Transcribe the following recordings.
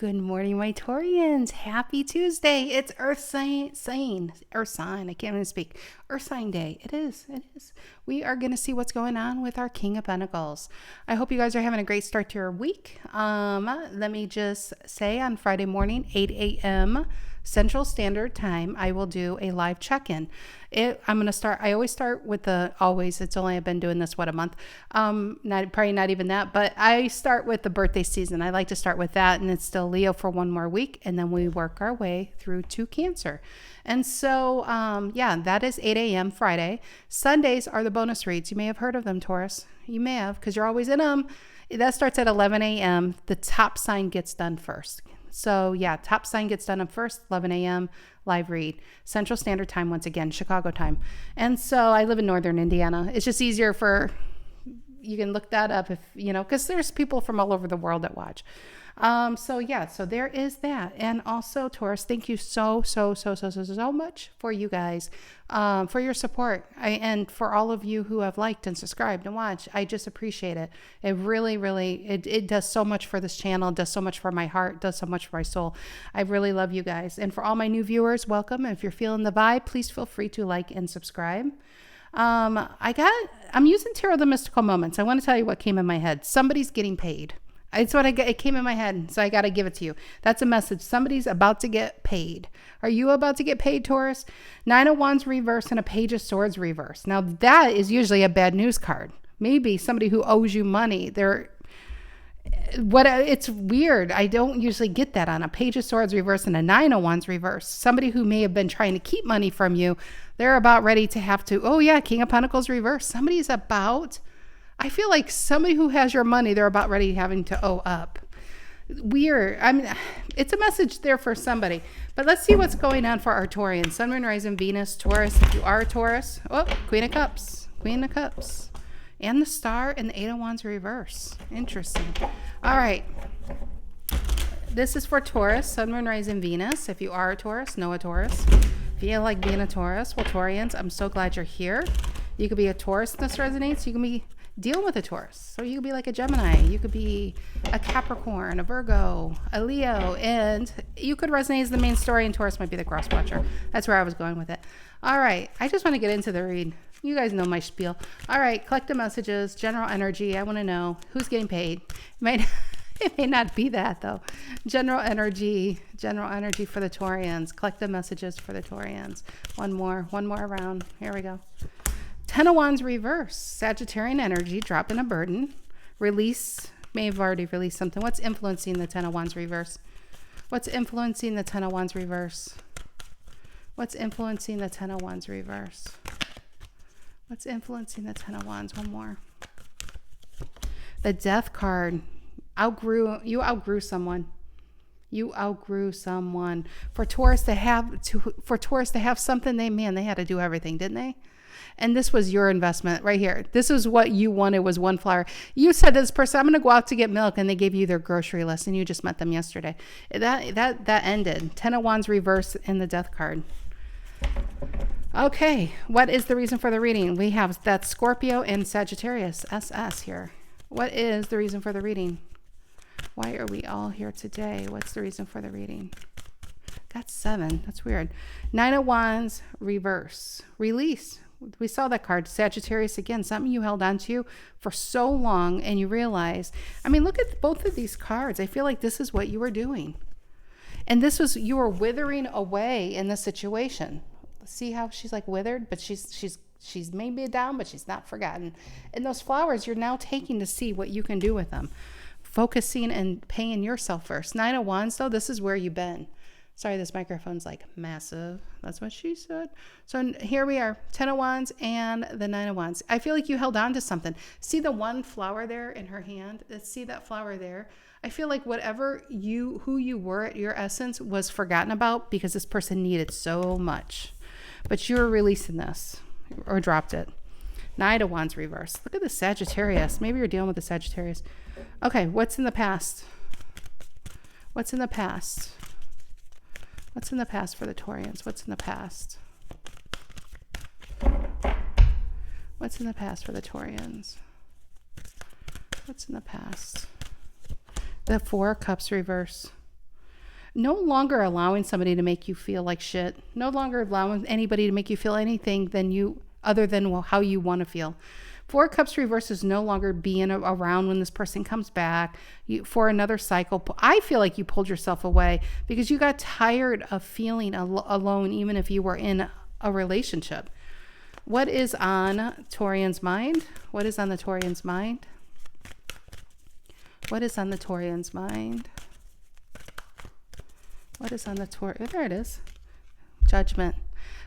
Good morning, my Taurians. Happy Tuesday. It's Earth sign. I can't even speak. Earth sign day. It is. We are going to see what's going on with our King of Pentacles. I hope you guys are having a great start to your week. Let me just say on Friday morning, 8 a.m. Central Standard Time, I will do a live check-in. I always start with it's only I've been doing this, a month? Probably not even that, but I start with the birthday season. I like to start with that, and it's still Leo for one more week, and then we work our way through to Cancer. And so, that is 8 a.m. Friday. Sundays are the bonus reads. You may have heard of them, Taurus. You may have, because you're always in them. That starts at 11 a.m. The top sign gets done first. So top sign gets done up first, 11 a.m. live read, Central Standard Time, once again, Chicago time. And so I live in Northern Indiana. It's just easier you can look that up because there's people from all over the world that watch. So there is that. And also, Taurus, thank you so much for you guys, for your support. And for all of you who have liked and subscribed and watched. I just appreciate it. It really, it does so much for this channel, it does so much for my heart, does so much for my soul. I really love you guys. And for all my new viewers, welcome. If you're feeling the vibe, please feel free to like and subscribe. I'm using Tarot the Mystical Moments. I want to tell you what came in my head. Somebody's getting paid. It's what it came in my head, so I got to give it to you. That's a message. Somebody's about to get paid. Are you about to get paid, Taurus? 9 of Wands reverse and a Page of Swords reverse. Now, that is usually a bad news card. Maybe somebody who owes you money. It's weird. I don't usually get that on a Page of Swords reverse and a 9 of Wands reverse. Somebody who may have been trying to keep money from you, they're about ready to have to, King of Pentacles reverse. I feel like somebody who has your money, they're about ready having to owe up. Weird. It's a message there for somebody. But let's see what's going on for our Taurians. Sun, Moon, Rising, Venus, Taurus. If you are a Taurus, Queen of Cups. And the Star and the 8 of Wands reverse. Interesting. All right. This is for Taurus, Sun, Moon, Rising, Venus. If you are a Taurus, know a Taurus. Feel like being a Taurus. Well, Taurians, I'm so glad you're here. You could be a Taurus, and this resonates. You can be dealing with a Taurus. So you could be like a Gemini. You could be a Capricorn, a Virgo, a Leo, and you could resonate as the main story, and Taurus might be the cross watcher. That's where I was going with it. All right. I just want to get into the read. You guys know my spiel. All right. Collective messages, general energy. I want to know who's getting paid. It may not be that, though. General energy for the Taurians. Collective messages for the Taurians. One more round. Here we go. 10 of Wands reverse. Sagittarian energy, dropping a burden. Release. May have already released something. What's influencing the 10 of Wands reverse? What's influencing the 10 of Wands reverse? What's influencing the 10 of Wands reverse? What's influencing the 10 of Wands? One more. The Death card. You outgrew someone. You outgrew someone. For Taurus to have something, they had to do everything, didn't they? And this was your investment right here. This is what you wanted, was one flower. You said to this person, I'm going to go out to get milk, and they gave you their grocery list, and you just met them yesterday. That ended. 10 of Wands reverse in the Death card. Okay, what is the reason for the reading? We have that Scorpio and Sagittarius, SS here. What is the reason for the reading? Why are we all here today? What's the reason for the reading? Got 7. That's weird. 9 of Wands reverse. Release. We saw that card. Sagittarius again. Something you held on to for so long, and you realize. Look at both of these cards. I feel like this is what you were doing, and you were withering away in this situation. See how she's like withered, but she's maybe down, but she's not forgotten. And those flowers you're now taking to see what you can do with them. Focusing and paying yourself first. 9 of Wands, though, this is where you've been. Sorry, this microphone's like massive. That's what she said. So here we are, 10 of Wands and the 9 of Wands. I feel like you held on to something. See the one flower there in her hand? See that flower there? I feel like who you were at your essence was forgotten about because this person needed so much. But you were releasing this or dropped it. 9 of Wands reverse. Look at the Sagittarius. Maybe you're dealing with the Sagittarius. Okay, what's in the past? What's in the past? What's in the past for the Taurians? What's in the past? What's in the past for the Taurians? What's in the past? The 4 of Cups reverse. No longer allowing somebody to make you feel like shit. No longer allowing anybody to make you feel anything other than how you want to feel. Four of Cups reverse is no longer being around when this person comes back for another cycle. I feel like you pulled yourself away because you got tired of feeling alone, even if you were in a relationship. What is on Taurian's mind? What is on the Taurian's mind? What is on the Taurian's mind? What is on the Taurian? There it is. Judgment.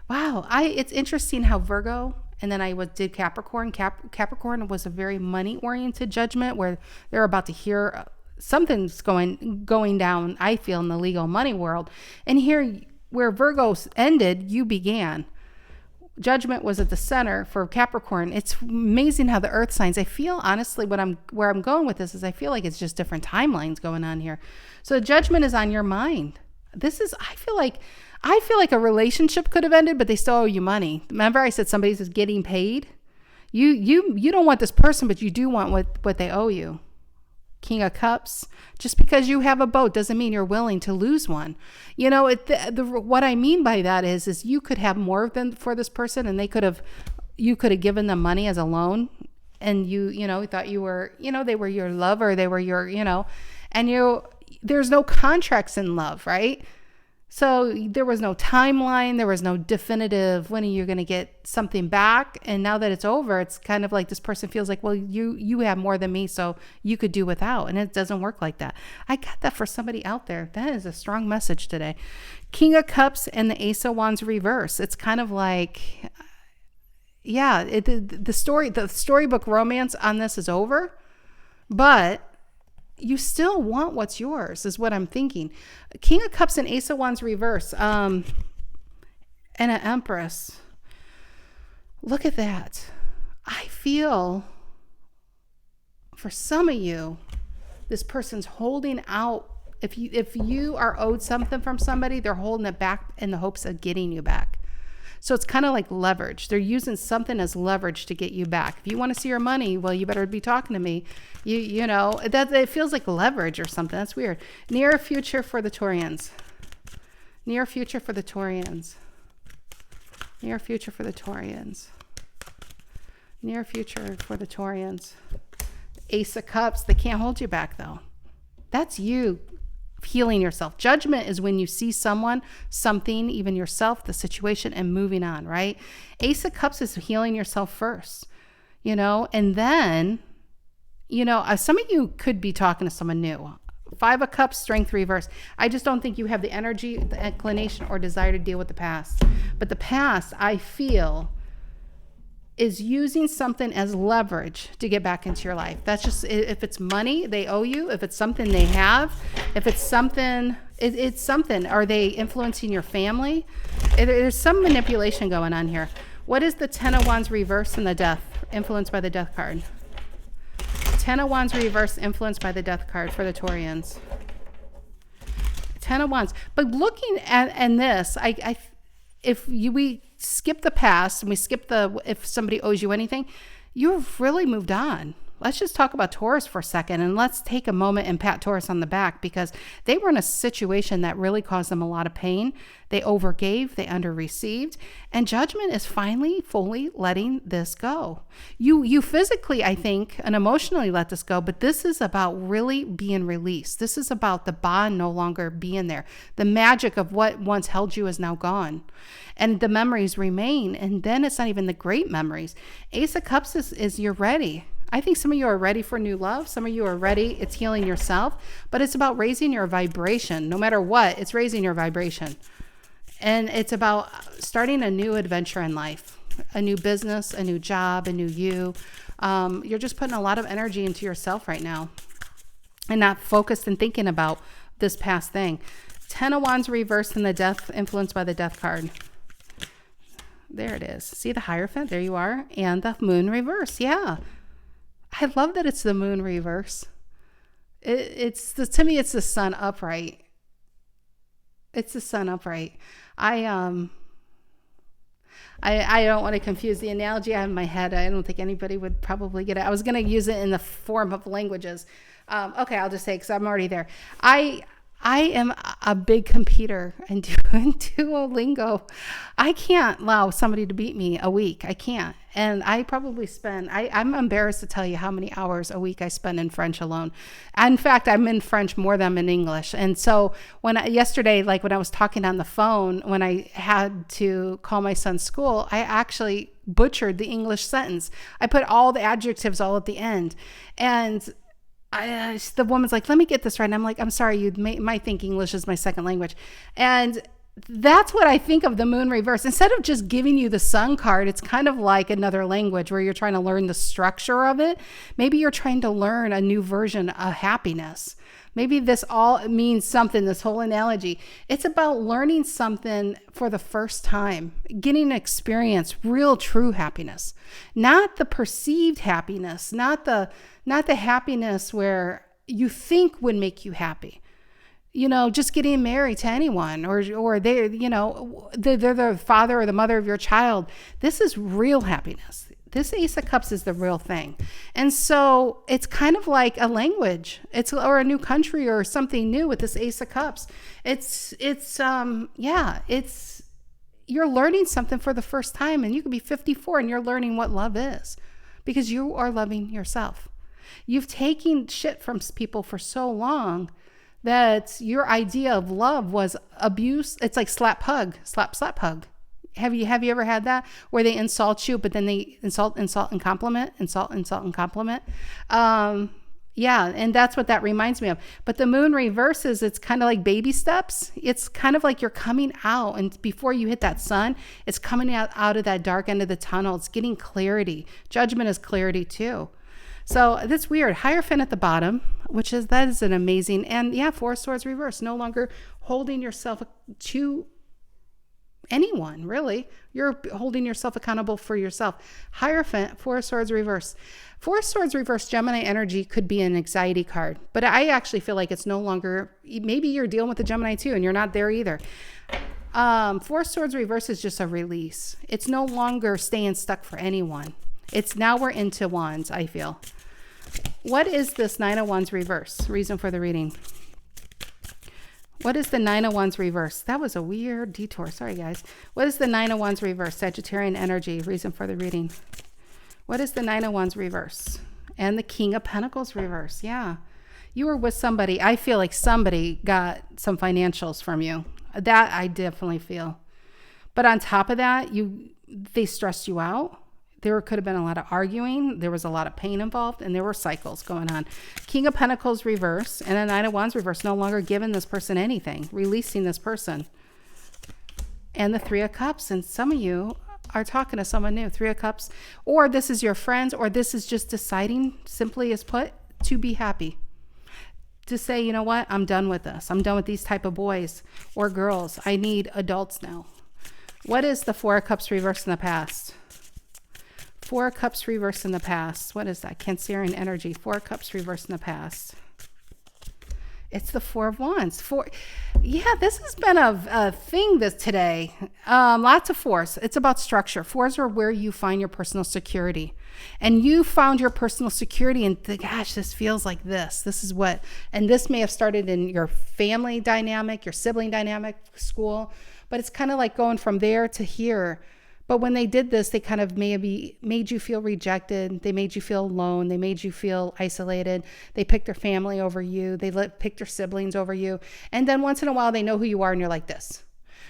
Wow. It's interesting how Virgo, and then I did Capricorn. Capricorn was a very money-oriented judgment where they're about to hear something's going down, I feel, in the legal money world. And here, where Virgo ended, you began. Judgment was at the center for Capricorn. It's amazing how the earth signs, I feel, honestly, where I'm going with this is I feel like it's just different timelines going on here. So judgment is on your mind. I feel like a relationship could have ended, but they still owe you money. Remember I said somebody's just getting paid? You don't want this person, but you do want what they owe you. King of Cups. Just because you have a boat doesn't mean you're willing to lose one. You know, what I mean by that is you could have more for this person, and you could have given them money as a loan, and you thought you were, they were your lover, they were your, and there's no contracts in love, right? So there was no timeline. There was no definitive when are you going to get something back. And now that it's over, it's kind of like this person feels like, well, you have more than me, so you could do without. And it doesn't work like that. I got that for somebody out there. That is a strong message today. King of Cups and the Ace of Wands reverse. It's kind of like, yeah, the storybook romance on this is over, but you still want what's yours is what I'm thinking. King of Cups and Ace of Wands reverse, and an Empress. Look at that. I feel for some of you, this person's holding out. If you are owed something from somebody, they're holding it back in the hopes of getting you back. So it's kind of like leverage. They're using something as leverage to get you back. If you want to see your money, well, you better be talking to me. You know, it feels like leverage or something. That's weird. Near future for the Taurians. Near future for the Taurians. Near future for the Taurians. Near future for the Taurians. Ace of Cups. They can't hold you back, though. That's you healing yourself. Judgment is when you see someone, something, even yourself, the situation, and moving on, right? Ace of Cups is healing yourself first, and then, some of you could be talking to someone new. Five of Cups, Strength reverse. I just don't think you have the energy, the inclination, or desire to deal with the past. But the past, I feel, is using something as leverage to get back into your life. That's just, if it's money they owe you, if it's something they have, if it's something, it's something. Are they influencing your family? There's some manipulation going on here. What is the Ten of Wands reverse and the Death, influenced by the Death card? Ten of Wands reverse, influenced by the Death card for the Taurians. Ten of Wands. But looking at this, we skip the past and we skip if somebody owes you anything, you've really moved on. Let's just talk about Taurus for a second, and let's take a moment and pat Taurus on the back, because they were in a situation that really caused them a lot of pain. They overgave, they under-received, and Judgment is finally fully letting this go. You physically, I think, and emotionally let this go, but this is about really being released. This is about the bond no longer being there. The magic of what once held you is now gone, and the memories remain, and then it's not even the great memories. Ace of Cups is you're ready. I think some of you are ready for new love. Some of you are ready. It's healing yourself, but it's about raising your vibration. No matter what, it's raising your vibration. And it's about starting a new adventure in life, a new business, a new job, a new you. You're just putting a lot of energy into yourself right now and not focused and thinking about this past thing. Ten of Wands reversed and the Death, influenced by the Death card. There it is. See the Hierophant? There you are. And the Moon reverse. Yeah. I love that it's the Moon reverse. To me, it's the Sun upright. It's the Sun upright. I don't want to confuse the analogy I have in my head. I don't think anybody would probably get it. I was going to use it in the form of languages. Okay, I'll just say, because I'm already there. I I am a big competer and doing Duolingo. I can't allow somebody to beat me a week. I can't. And I probably spend, I'm embarrassed to tell you how many hours a week I spend in French alone. In fact, I'm in French more than I'm in English. And so yesterday, like when I was talking on the phone, when I had to call my son's school, I actually butchered the English sentence. I put all the adjectives all at the end. And the woman's like, let me get this right. And I'm like, I'm sorry, you might think English is my second language. And that's what I think of the moon reverse. Instead of just giving you the sun card, it's kind of like another language where you're trying to learn the structure of it. Maybe you're trying to learn a new version of happiness. Maybe this all means something, this whole analogy. It's about learning something for the first time, getting to experience real, true happiness, not the perceived happiness, not the happiness where you think would make you happy. Just getting married to anyone or they're the father or the mother of your child. This is real happiness. This Ace of Cups is the real thing. And so it's kind of like a language. Or a new country or something new with this Ace of Cups. You're learning something for the first time, and you could be 54 and you're learning what love is because you are loving yourself. You've taken shit from people for so long that your idea of love was abuse. It's like slap, hug, slap, hug. Have you ever had that where they insult you, but then they insult and compliment, insult and compliment? Yeah, and that's what that reminds me of. But the moon reverses, it's kind of like baby steps. It's kind of like you're coming out, and before you hit that sun, it's coming out of that dark end of the tunnel. It's getting clarity. Judgment is clarity too. So that's weird. Hierophant at the bottom, that is an amazing, and yeah, Four of Swords reverse, no longer holding yourself to anyone, really. You're holding yourself accountable for yourself. Hierophant, Four of Swords reverse. Four of Swords reverse Gemini energy could be an anxiety card, but I actually feel like it's no longer, maybe you're dealing with the Gemini too, and you're not there either. Four of Swords reverse is just a release. It's no longer staying stuck for anyone. It's now we're into wands, I feel. What is this Nine of Wands reverse? Reason for the reading. What is the Nine of Wands reverse? That was a weird detour. Sorry, guys. What is the Nine of Wands reverse? Sagittarian energy. Reason for the reading. What is the Nine of Wands reverse? And the King of Pentacles reverse. Yeah. You were with somebody. I feel like somebody got some financials from you. That I definitely feel. But on top of that, they stressed you out. There could have been a lot of arguing. There was a lot of pain involved, and there were cycles going on. King of Pentacles reverse and a Nine of Wands reverse, no longer giving this person anything, releasing this person. And the Three of Cups, and some of you are talking to someone new. Three of Cups, or this is your friends, or this is just deciding, simply as put, to be happy. To say, you know what, I'm done with this. I'm done with these type of boys or girls. I need adults now. What is the Four of Cups reverse in the past? Four of Cups reverse in the past. What is that? Cancerian energy. Four of Cups reverse in the past. It's the Four of Wands. This has been a thing today. Lots of fours. It's about structure. Fours are where you find your personal security. And you found your personal security and gosh, this feels like this. This is what, and this may have started in your family dynamic, your sibling dynamic, school, but it's kind of like going from there to here. But when they did this, they kind of maybe made you feel rejected. They made you feel alone. They made you feel isolated. They picked their family over you. They picked their siblings over you. And then once in a while, they know who you are and you're like this.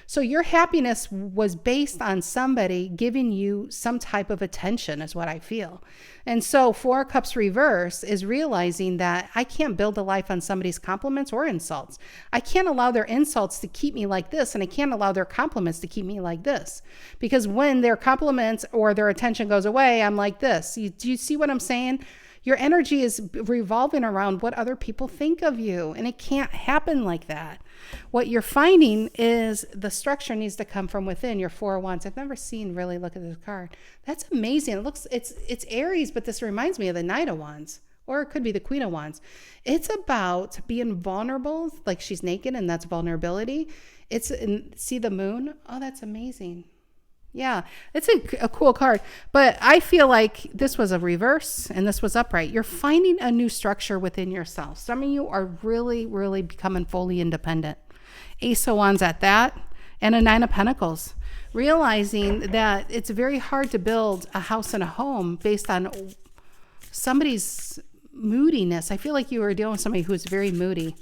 So your happiness was based on somebody giving you some type of attention is what I feel. And so Four of Cups reverse is realizing that I can't build a life on somebody's compliments or insults. I can't allow their insults to keep me like this, and I can't allow their compliments to keep me like this. Because when their compliments or their attention goes away, I'm like this. Do you see what I'm saying? Your energy is revolving around what other people think of you, and it can't happen like that. What you're finding is the structure needs to come from within. Your Four of Wands. I've never seen really look at this card. That's amazing. It's Aries, but this reminds me of the Knight of Wands, or it could be the Queen of Wands. It's about being vulnerable, like she's naked, and that's vulnerability. See the moon. Oh, that's amazing. Yeah, it's a cool card. But I feel like this was a reverse and this was upright. You're finding a new structure within yourself. Some of you are really, really becoming fully independent. Ace of Wands at that, and a Nine of Pentacles. Realizing that it's very hard to build a house and a home based on somebody's moodiness. I feel like you were dealing with somebody who's very moody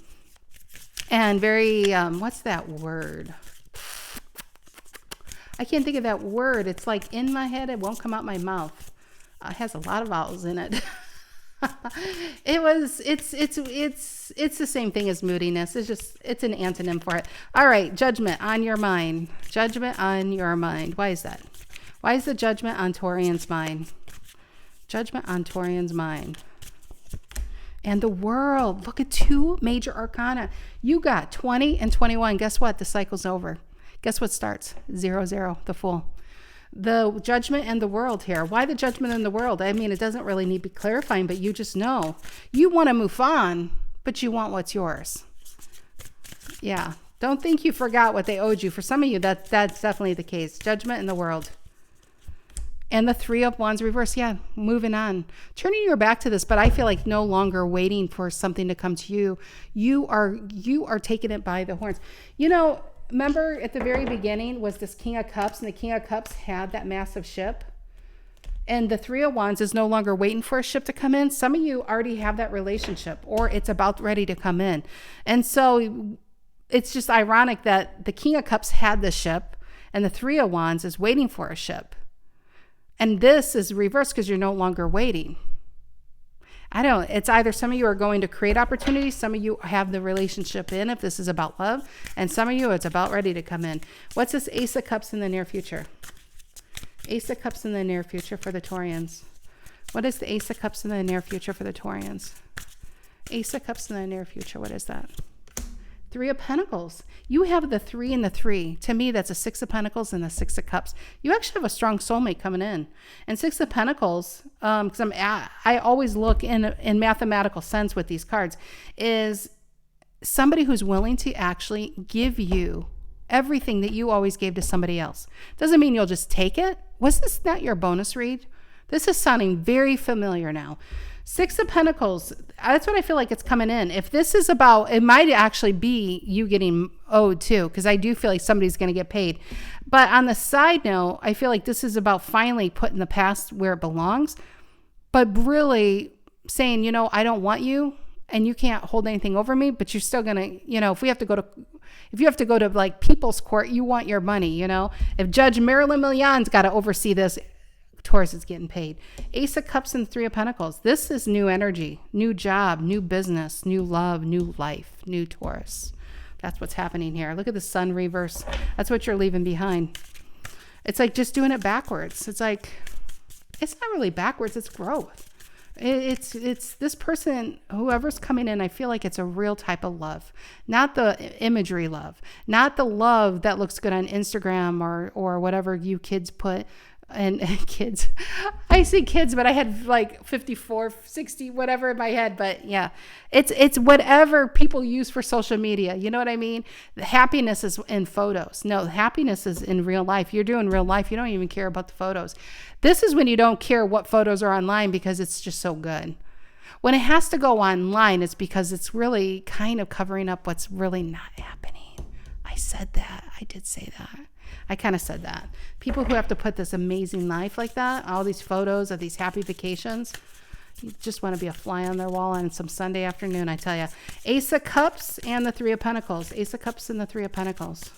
and very, what's that word? I can't think of that word. It's like in my head. It won't come out my mouth. It has a lot of vowels in it. It's the same thing as moodiness. It's an antonym for it. All right. Judgment on your mind. Judgment on your mind. Why is that? Why is the judgment on Taurian's mind? Judgment on Taurian's mind. And the world. Look at 2 major arcana. You got 20 and 21. Guess what? The cycle's over. Guess what starts? 0, 0, the Fool. The judgment and the world here. Why the judgment and the world? I mean, it doesn't really need to be clarifying, but you just know. You want to move on, but you want what's yours. Yeah. Don't think you forgot what they owed you. For some of you, that's definitely the case. Judgment and the world. And the 3 of Wands reverse. Yeah, moving on. Turning your back to this, but I feel like no longer waiting for something to come to you. You are taking it by the horns. You know, remember at the very beginning was this King of Cups, and the King of Cups had that massive ship. And the 3 of Wands is no longer waiting for a ship to come in. Some of you already have that relationship, or it's about ready to come in. And so it's just ironic that the King of Cups had the ship, and the 3 of Wands is waiting for a ship. And this is reversed because you're no longer waiting. It's either some of you are going to create opportunities, some of you have the relationship in, if this is about love, and some of you it's about ready to come in. What's this Ace of Cups in the near future? Ace of Cups in the near future for the Taurians. What is the Ace of Cups in the near future for the Taurians? Ace of Cups in the near future, what is that? 3 of Pentacles. You have the 3 and the 3. To me, that's a 6 of Pentacles and the 6 of Cups. You actually have a strong soulmate coming in. And 6 of Pentacles, because I always look in mathematical sense with these cards, is somebody who's willing to actually give you everything that you always gave to somebody else. Doesn't mean you'll just take it. Was this not your bonus read? This is sounding very familiar now. 6 of Pentacles, that's what I feel like it's coming in. If this is about, it might actually be you getting owed too, because I do feel like somebody's going to get paid. But on the side note, I feel like this is about finally putting the past where it belongs, but really saying, I don't want you and you can't hold anything over me, but you're still going to, if you have to go to like people's court, you want your money, If Judge Marilyn Million's got to oversee this, Taurus is getting paid. Ace of Cups and 3 of Pentacles. This is new energy, new job, new business, new love, new life, new Taurus. That's what's happening here. Look at the Sun reverse. That's what you're leaving behind. It's like just doing it backwards. It's like, it's not really backwards. It's growth. It's this person, whoever's coming in, I feel like it's a real type of love, not the imagery love, not the love that looks good on Instagram or whatever you kids put. And kids, I say kids, but I had like 54, 60, whatever in my head. But yeah, it's whatever people use for social media. You know what I mean? The happiness is in photos. No, happiness is in real life. You're doing real life. You don't even care about the photos. This is when you don't care what photos are online because it's just so good. When it has to go online, it's because it's really kind of covering up what's really not happening. I said that. I did say that. I kind of said that. People who have to put this amazing life like that, all these photos of these happy vacations, you just want to be a fly on their wall on some Sunday afternoon, I tell you. Ace of Cups and the 3 of Pentacles. Ace of Cups and the 3 of Pentacles.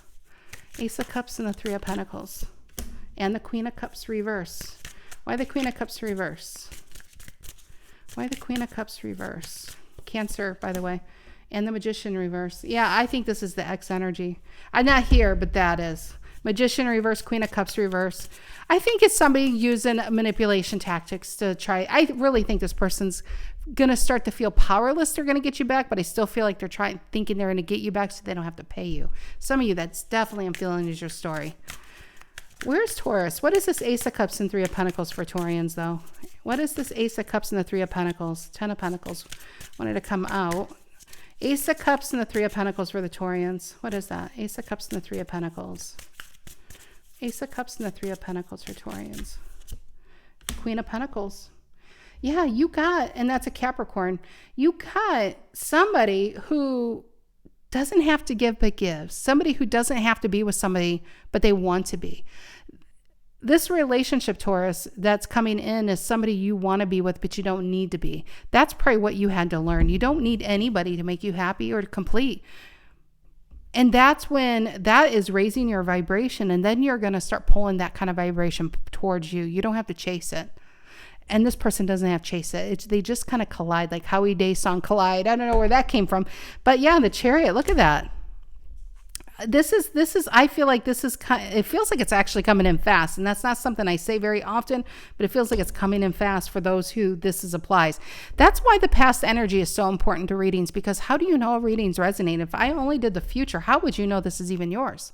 Ace of Cups and the 3 of Pentacles. And the Queen of Cups reverse. Why the Queen of Cups reverse? Why the Queen of Cups reverse? Cancer, by the way. And the Magician reverse. Yeah, I think this is the X energy. I'm not here, but that is. Magician reverse, Queen of Cups reverse. I think it's somebody using manipulation tactics to try. I really think this person's going to start to feel powerless. They're going to get you back, but I still feel like they're thinking they're going to get you back so they don't have to pay you. Some of you, that's definitely, I'm feeling, is your story. Where's Taurus? What is this Ace of Cups and 3 of Pentacles for Taurians, though? What is this Ace of Cups and the 3 of Pentacles? 10 of Pentacles wanted to come out. Ace of Cups and the 3 of Pentacles for the Taurians. What is that? Ace of Cups and the 3 of Pentacles. Ace of Cups and the Three of Pentacles for Taurians. Queen of Pentacles. Yeah, you got, and that's a Capricorn, you got somebody who doesn't have to give but gives. Somebody who doesn't have to be with somebody, but they want to be. This relationship, Taurus, that's coming in is somebody you want to be with, but you don't need to be. That's probably what you had to learn. You don't need anybody to make you happy or to complete. And that's when that is raising your vibration. And then you're going to start pulling that kind of vibration towards you. You don't have to chase it. And this person doesn't have to chase it. They just kind of collide, like Howie Day song Collide. I don't know where that came from. But yeah, the Chariot, look at that. This is, I feel like this is, it feels like it's actually coming in fast. And that's not something I say very often, but it feels like it's coming in fast for those who this applies. That's why the past energy is so important to readings, because how do you know a readings resonate? If I only did the future, how would you know this is even yours?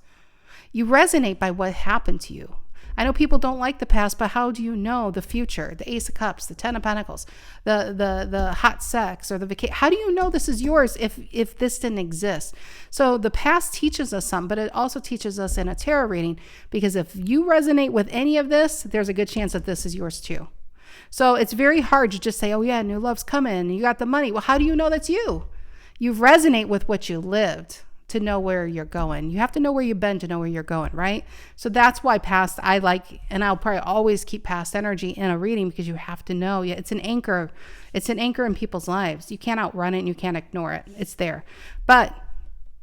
You resonate by what happened to you. I know people don't like the past, but how do you know the future? The Ace of Cups, the Ten of Pentacles, the hot sex or the vacation. How do you know this is yours if this didn't exist? So the past teaches us something, but it also teaches us in a tarot reading, because if you resonate with any of this, there's a good chance that this is yours too. So it's very hard to just say, oh yeah, new love's coming, you got the money. Well, how do you know that's you? You resonate with what you lived to know where you're going. You have to know where you've been to know where you're going, right? So that's why past, I like, and I'll probably always keep past energy in a reading, because you have to know. Yeah, it's an anchor. It's an anchor in people's lives. You can't outrun it and you can't ignore it. It's there. But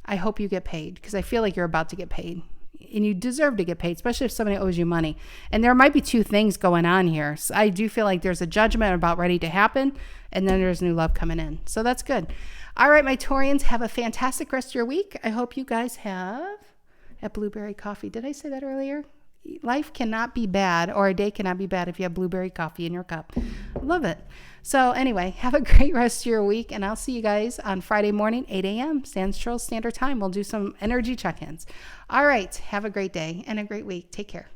I hope you get paid, because I feel like you're about to get paid. And you deserve to get paid, especially if somebody owes you money. And there might be two things going on here. So I do feel like there's a judgment about ready to happen, and then there's new love coming in. So that's good. All right, my Taurians, have a fantastic rest of your week. I hope you guys have a blueberry coffee. Did I say that earlier? Life cannot be bad, or a day cannot be bad if you have blueberry coffee in your cup. Love it. So anyway, have a great rest of your week, and I'll see you guys on Friday morning, 8 a.m. Central Standard Time. We'll do some energy check-ins. All right, have a great day and a great week. Take care.